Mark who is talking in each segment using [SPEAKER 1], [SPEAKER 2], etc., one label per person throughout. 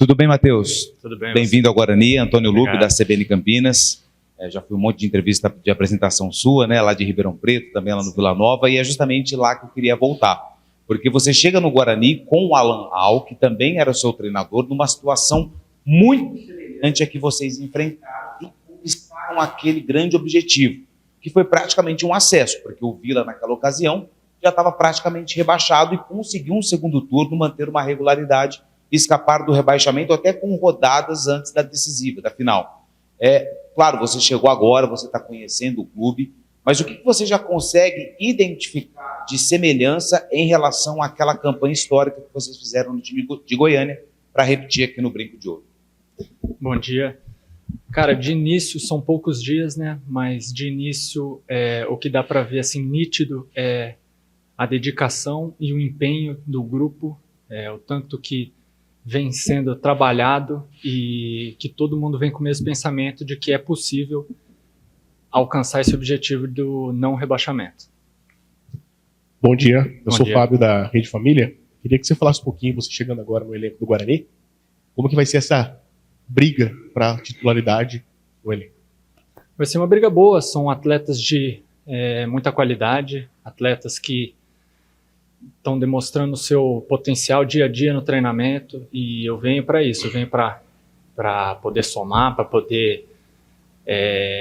[SPEAKER 1] Tudo bem, Matheus?
[SPEAKER 2] Tudo bem.
[SPEAKER 1] Bem-vindo ao Guarani, Antônio Lupe, da
[SPEAKER 2] Obrigado.
[SPEAKER 1] CBN Campinas. Já fui um monte de entrevista de apresentação sua, né? Lá de Ribeirão Preto, também lá no Vila Nova, e é justamente lá que eu queria voltar. Porque você chega no Guarani com o Alan Al, que também era o seu treinador, numa situação muito semelhante a que vocês enfrentaram e conquistaram aquele grande objetivo, que foi praticamente um acesso, porque o Vila, naquela ocasião, já estava praticamente rebaixado e conseguiu um segundo turno, manter uma regularidade e escapar do rebaixamento até com rodadas antes da decisiva, da final. Claro, você chegou agora, você está conhecendo o clube, mas o que você já consegue identificar de semelhança em relação àquela campanha histórica que vocês fizeram no time de Goiânia para repetir aqui no Brinco de Ouro?
[SPEAKER 2] Bom dia. Cara, de início, são poucos dias, né? Mas de início, o que dá para ver assim nítido é a dedicação e o empenho do grupo, o tanto que vem sendo trabalhado e que todo mundo vem com o mesmo pensamento de que é possível alcançar esse objetivo do não rebaixamento.
[SPEAKER 3] Bom dia, eu sou o
[SPEAKER 2] dia.
[SPEAKER 3] Fábio da Rede Família. Queria que você falasse um pouquinho, você chegando agora no elenco do Guarani, como que vai ser essa briga para titularidade do elenco?
[SPEAKER 2] Vai ser uma briga boa, são atletas de muita qualidade, atletas que estão demonstrando o seu potencial dia a dia no treinamento, e eu venho para isso, eu venho para poder somar, para poder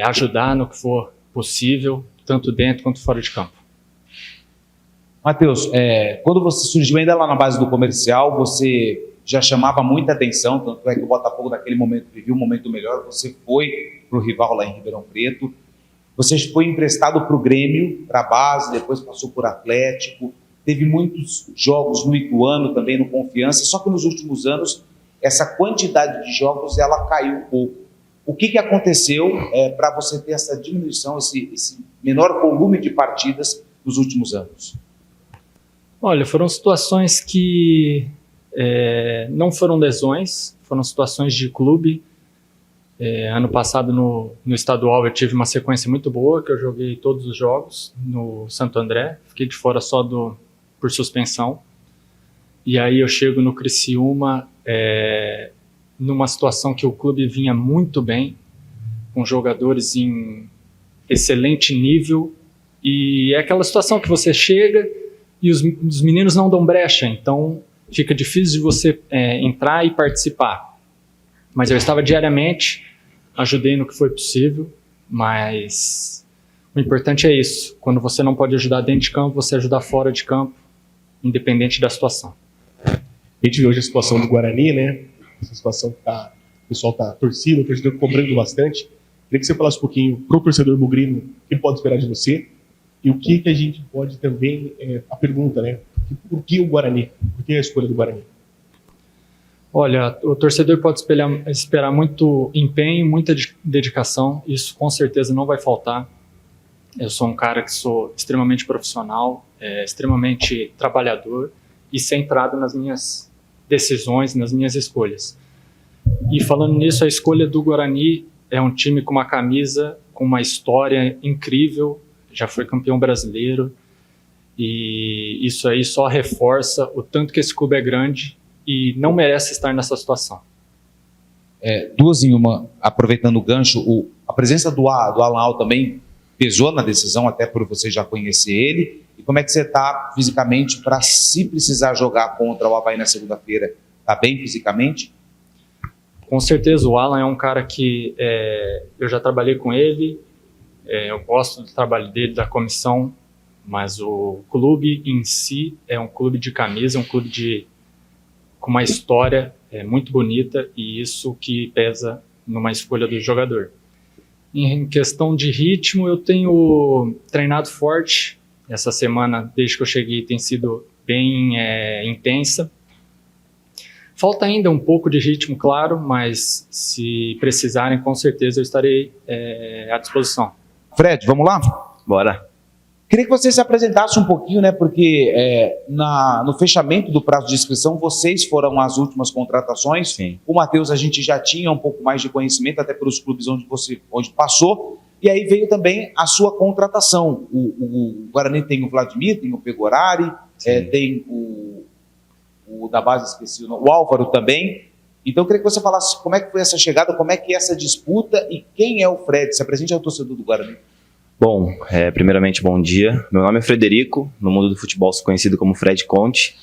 [SPEAKER 2] ajudar no que for possível, tanto dentro quanto fora de campo.
[SPEAKER 1] Matheus, quando você surgiu ainda lá na base do comercial, você já chamava muita atenção, tanto é que o Botafogo naquele momento vivia um momento melhor, você foi para o rival lá em Ribeirão Preto, você foi emprestado para o Grêmio, para a base, depois passou por Atlético, teve muitos jogos no Ituano, também no Confiança, só que nos últimos anos essa quantidade de jogos ela caiu um pouco. O que aconteceu para você ter essa diminuição, esse menor volume de partidas nos últimos anos?
[SPEAKER 2] Olha, foram situações que não foram lesões, foram situações de clube. Ano passado no estadual eu tive uma sequência muito boa, que eu joguei todos os jogos no Santo André, fiquei de fora só por suspensão, e aí eu chego no Criciúma numa situação que o clube vinha muito bem, com jogadores em excelente nível, e é aquela situação que você chega e os meninos não dão brecha, então fica difícil de você entrar e participar. Mas eu estava diariamente, ajudei no que foi possível, mas o importante é isso. Quando você não pode ajudar dentro de campo, você ajudar fora de campo, independente da situação.
[SPEAKER 3] A gente vê hoje a situação do Guarani, né? Essa situação que o pessoal está torcendo, o torcedor cobrando bastante. Queria que você falasse um pouquinho para o torcedor bugrino o que pode esperar de você e o que a gente pode também, a pergunta, né? Por que o Guarani? Por que a escolha do Guarani?
[SPEAKER 2] Olha, o torcedor pode esperar muito empenho, muita dedicação, isso com certeza não vai faltar. Eu sou um cara que sou extremamente profissional, extremamente trabalhador e centrado nas minhas decisões, nas minhas escolhas. E falando nisso, a escolha do Guarani é um time com uma camisa, com uma história incrível, já foi campeão brasileiro, e isso aí só reforça o tanto que esse clube é grande e não merece estar nessa situação.
[SPEAKER 1] Duas em uma, aproveitando o gancho, a presença do Alan Al também pesou na decisão, até por você já conhecer ele, e como é que você está fisicamente para, se precisar jogar contra o Avaí na segunda-feira, está bem fisicamente?
[SPEAKER 2] Com certeza, o Alan é um cara que eu já trabalhei com ele, eu gosto do trabalho dele, da comissão, mas o clube em si é um clube de camisa, um clube com uma história muito bonita, e isso que pesa numa escolha do jogador. Em questão de ritmo, eu tenho treinado forte. Essa semana, desde que eu cheguei, tem sido bem intensa. Falta ainda um pouco de ritmo, claro, mas se precisarem, com certeza eu estarei à disposição.
[SPEAKER 1] Fred, vamos lá?
[SPEAKER 4] Bora.
[SPEAKER 1] Queria que você se apresentasse um pouquinho, né? Porque no fechamento do prazo de inscrição, vocês foram as últimas contratações.
[SPEAKER 4] Sim.
[SPEAKER 1] O Matheus, a gente já tinha um pouco mais de conhecimento, até pelos clubes onde passou. E aí veio também a sua contratação. O Guarani tem o Vladimir, tem o Pegorari, tem o da base, esqueci o nome, o Álvaro também. Então eu queria que você falasse como é que foi essa chegada, como é que é essa disputa e quem é o Fred? Se apresente ao torcedor do Guarani.
[SPEAKER 4] Bom, primeiramente, bom dia. Meu nome é Frederico, no mundo do futebol sou conhecido como Fred Conte.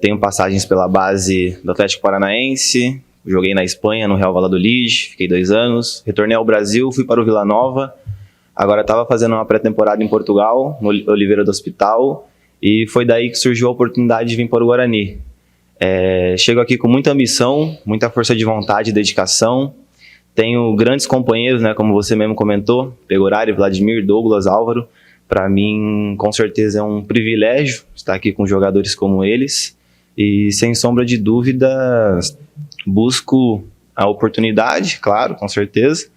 [SPEAKER 4] Tenho passagens pela base do Atlético Paranaense, joguei na Espanha, no Real Valladolid, fiquei 2 anos. Retornei ao Brasil, fui para o Vila Nova. Agora estava fazendo uma pré-temporada em Portugal, no Oliveira do Hospital, e foi daí que surgiu a oportunidade de vir para o Guarani. Chego aqui com muita ambição, muita força de vontade e dedicação. Tenho grandes companheiros, né, como você mesmo comentou, Pegorari, Vladimir, Douglas, Álvaro. Para mim, com certeza, é um privilégio estar aqui com jogadores como eles. E, sem sombra de dúvida, busco a oportunidade, claro, com certeza.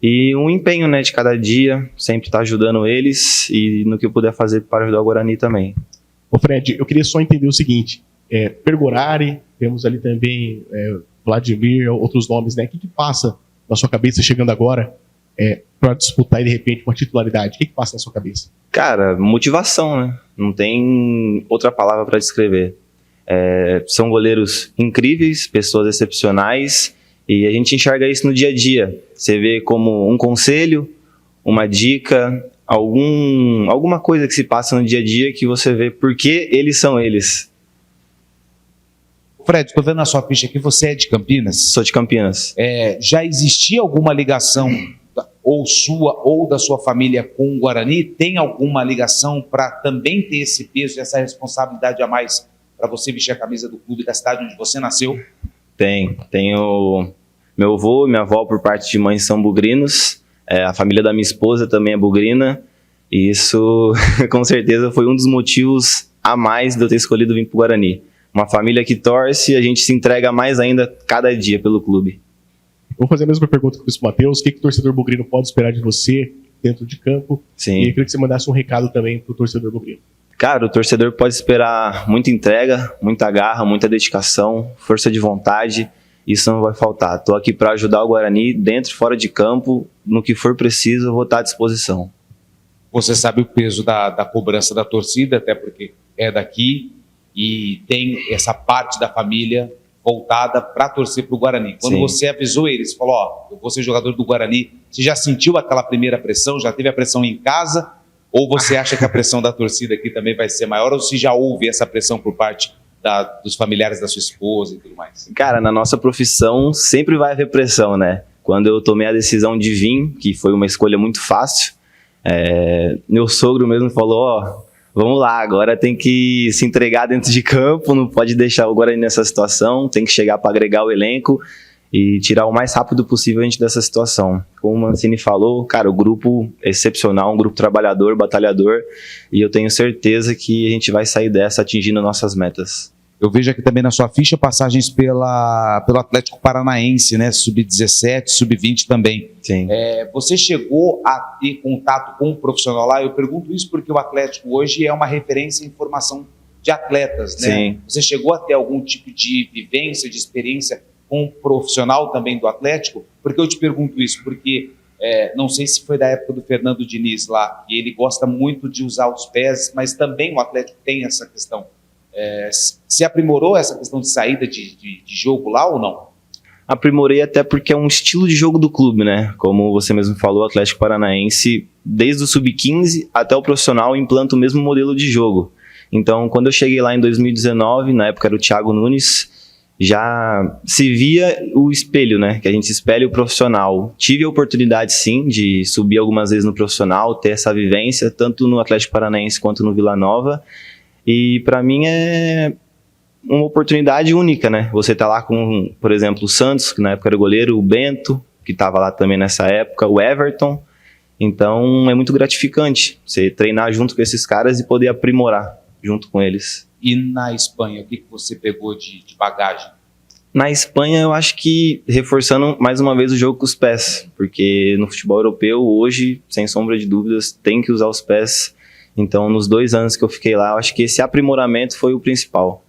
[SPEAKER 4] E um empenho, né, de cada dia, sempre estar ajudando eles e no que eu puder fazer para ajudar o Guarani também.
[SPEAKER 3] Ô Fred, eu queria só entender o seguinte. Pergorari, temos ali também Vladimir, outros nomes, né? O que passa na sua cabeça chegando agora para disputar e de repente uma titularidade? O que passa na sua cabeça?
[SPEAKER 4] Cara, motivação, né? Não tem outra palavra para descrever. São goleiros incríveis, pessoas excepcionais, e a gente enxerga isso no dia a dia. Você vê como um conselho, uma dica, alguma coisa que se passa no dia a dia que você vê porque eles são eles.
[SPEAKER 1] Fred, estou vendo na sua ficha aqui, você é de Campinas?
[SPEAKER 4] Sou de Campinas.
[SPEAKER 1] Já existia alguma ligação ou sua ou da sua família com o Guarani? Tem alguma ligação para também ter esse peso e essa responsabilidade a mais para você vestir a camisa do clube da cidade onde você nasceu?
[SPEAKER 4] Tenho meu avô e minha avó por parte de mãe são bugrinos, a família da minha esposa também é bugrina, e isso com certeza foi um dos motivos a mais de eu ter escolhido vir para o Guarani. Uma família que torce, a gente se entrega mais ainda cada dia pelo clube.
[SPEAKER 3] Vou fazer a mesma pergunta que eu fiz para o Matheus. O que o torcedor bugrino pode esperar de você dentro de campo?
[SPEAKER 4] Sim.
[SPEAKER 3] E eu queria que você mandasse um recado também para o torcedor bugrino.
[SPEAKER 4] Cara, o torcedor pode esperar muita entrega, muita garra, muita dedicação, força de vontade. Isso não vai faltar. Estou aqui para ajudar o Guarani dentro e fora de campo. No que for preciso, eu vou estar à disposição.
[SPEAKER 1] Você sabe o peso da cobrança da torcida, até porque é daqui. E tem essa parte da família voltada para torcer para o Guarani. Quando você avisou eles, falou, eu vou ser jogador do Guarani, você já sentiu aquela primeira pressão? Já teve a pressão em casa? Ou você acha que a pressão da torcida aqui também vai ser maior? Ou se já houve essa pressão por parte dos familiares da sua esposa e tudo mais?
[SPEAKER 4] Cara, na nossa profissão sempre vai haver pressão, né? Quando eu tomei a decisão de vir, que foi uma escolha muito fácil, meu sogro mesmo falou, vamos lá, agora tem que se entregar dentro de campo, não pode deixar o Guarani nessa situação, tem que chegar para agregar o elenco e tirar o mais rápido possível a gente dessa situação. Como o Mancini falou, cara, o grupo é excepcional, um grupo trabalhador, batalhador, e eu tenho certeza que a gente vai sair dessa atingindo nossas metas.
[SPEAKER 1] Eu vejo aqui também na sua ficha passagens pelo Atlético Paranaense, né? Sub-17, Sub-20 também.
[SPEAKER 4] Sim.
[SPEAKER 1] Você chegou a ter contato com o profissional lá? Eu pergunto isso porque o Atlético hoje é uma referência em formação de atletas, né?
[SPEAKER 4] Sim.
[SPEAKER 1] Você chegou a ter algum tipo de vivência, de experiência com o profissional também do Atlético? Porque eu te pergunto isso, porque não sei se foi da época do Fernando Diniz lá, e ele gosta muito de usar os pés, mas também o Atlético tem essa questão. Se aprimorou essa questão de saída de jogo lá ou não?
[SPEAKER 4] Aprimorei até porque é um estilo de jogo do clube, né? Como você mesmo falou, o Atlético Paranaense, desde o Sub-15 até o profissional, implanta o mesmo modelo de jogo. Então, quando eu cheguei lá em 2019, na época era o Thiago Nunes, já se via o espelho, né? Que a gente espelha o profissional. Tive a oportunidade, sim, de subir algumas vezes no profissional, ter essa vivência, tanto no Atlético Paranaense quanto no Vila Nova. E para mim é uma oportunidade única, né? Você tá lá com, por exemplo, o Santos, que na época era o goleiro, o Bento, que estava lá também nessa época, o Everton. Então é muito gratificante você treinar junto com esses caras e poder aprimorar junto com eles.
[SPEAKER 1] E na Espanha, o que você pegou de bagagem?
[SPEAKER 4] Na Espanha, eu acho que reforçando mais uma vez o jogo com os pés, porque no futebol europeu, hoje, sem sombra de dúvidas, tem que usar os pés. Então, nos 2 anos que eu fiquei lá, eu acho que esse aprimoramento foi o principal.